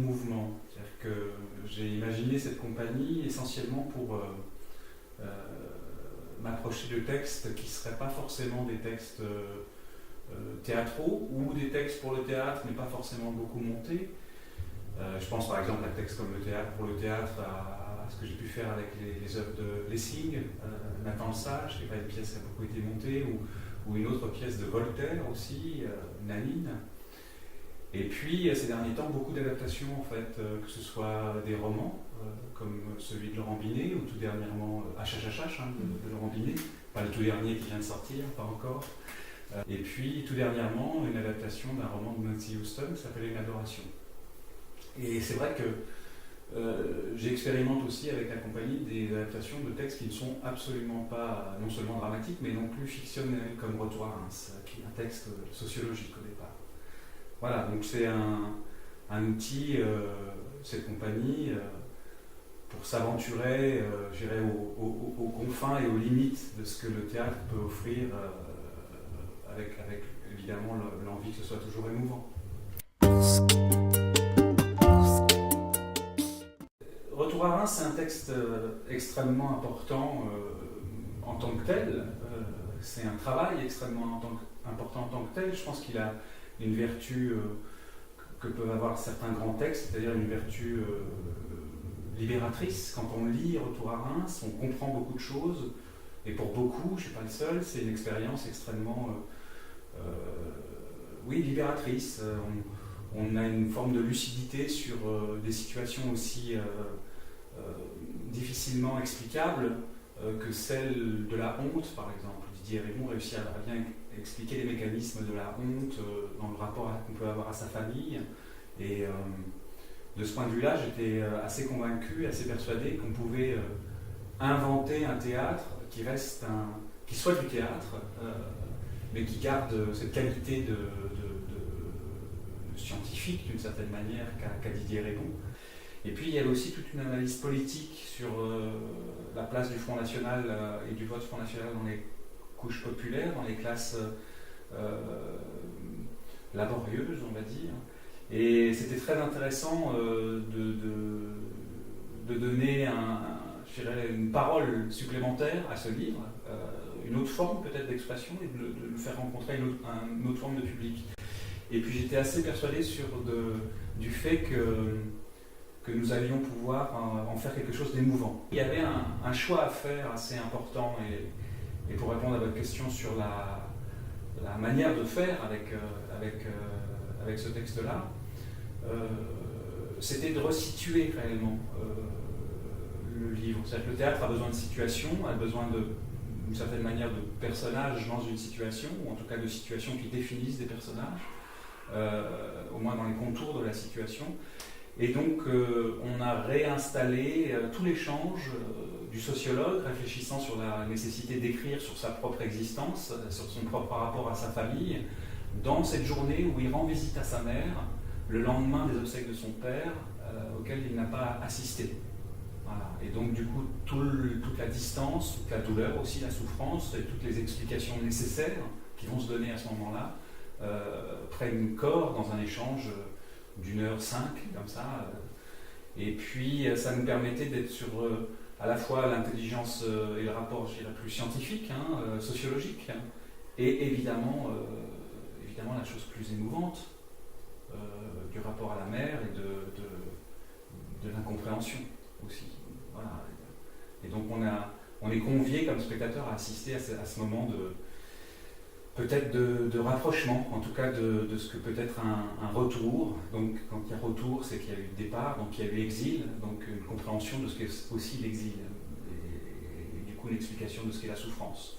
mouvement. C'est-à-dire que j'ai imaginé cette compagnie essentiellement pour m'approcher de textes qui ne seraient pas forcément des textes théâtraux ou des textes pour le théâtre mais pas forcément beaucoup montés. Je pense par exemple à un texte comme le théâtre pour le théâtre, à ce que j'ai pu faire avec les œuvres de Lessing, Nathan le Sage, qui n'est pas une pièce qui a beaucoup été montée, ou une autre pièce de Voltaire aussi, Nanine. Et puis ces derniers temps, beaucoup d'adaptations en fait, que ce soit des romans, comme celui de Laurent Binet, ou tout dernièrement HHH de Laurent Binet, pas le tout dernier qui vient de sortir, pas encore. Et puis tout dernièrement, une adaptation d'un roman de Nancy Houston qui s'appelait Une adoration. Et c'est vrai que j'expérimente aussi avec la compagnie des adaptations de textes qui ne sont absolument pas non seulement dramatiques, mais non plus fictionnels, comme Retour à Reims, qui est un texte sociologique au départ. Voilà, donc c'est un outil, cette compagnie, pour s'aventurer, je dirais, aux confins et aux limites de ce que le théâtre peut offrir, avec évidemment l'envie que ce soit toujours émouvant. Retour à Reims, c'est un texte extrêmement important en tant que tel. C'est un travail extrêmement important en tant que tel. Je pense qu'il a une vertu que peuvent avoir certains grands textes, c'est-à-dire une vertu libératrice. Quand on lit Retour à Reims, on comprend beaucoup de choses. Et pour beaucoup, je ne suis pas le seul, c'est une expérience extrêmement libératrice. On a une forme de lucidité sur des situations aussi difficilement explicables que celle de la honte, par exemple. Didier Ribon réussit à bien expliquer les mécanismes de la honte dans le rapport qu'on peut avoir à sa famille. Et de ce point de vue-là, j'étais assez convaincu, assez persuadé qu'on pouvait inventer un théâtre qui soit du théâtre, mais qui garde cette qualité de scientifique, d'une certaine manière, qu'a Didier Ribon. Et puis il y avait aussi toute une analyse politique sur la place du Front National et du vote Front National dans les couches populaires, dans les classes laborieuses, on va dire. Et c'était très intéressant de donner une parole supplémentaire à ce livre, une autre forme peut-être d'expression, et de le faire rencontrer une autre forme de public. Et puis j'étais assez persuadé du fait que nous allions pouvoir en faire quelque chose d'émouvant. Il y avait un choix à faire assez important, et pour répondre à votre question sur la manière de faire avec ce texte-là, c'était de resituer réellement le livre. C'est-à-dire que le théâtre a besoin de situation, a besoin d'une certaine manière de personnages dans une situation, ou en tout cas de situations qui définissent des personnages, au moins dans les contours de la situation. Et donc on a réinstallé tout l'échange du sociologue réfléchissant sur la nécessité d'écrire sur sa propre existence, sur son propre rapport à sa famille, dans cette journée où il rend visite à sa mère le lendemain des obsèques de son père, auquel il n'a pas assisté. Voilà. Et donc du coup toute la distance, toute la douleur aussi, la souffrance et toutes les explications nécessaires qui vont se donner à ce moment-là prennent corps dans un échange d'1h05 comme ça. Et puis ça nous permettait d'être sur à la fois l'intelligence et le rapport, je dirais, plus scientifique, sociologique, et évidemment la chose plus émouvante du rapport à la mère et de l'incompréhension aussi. Voilà. Et donc on est convié comme spectateur à assister à ce moment peut-être de rapprochement, en tout cas de ce que peut être un retour. Donc quand il y a retour, c'est qu'il y a eu départ, donc il y a eu exil, donc une compréhension de ce qu'est aussi l'exil, et du coup une explication de ce qu'est la souffrance.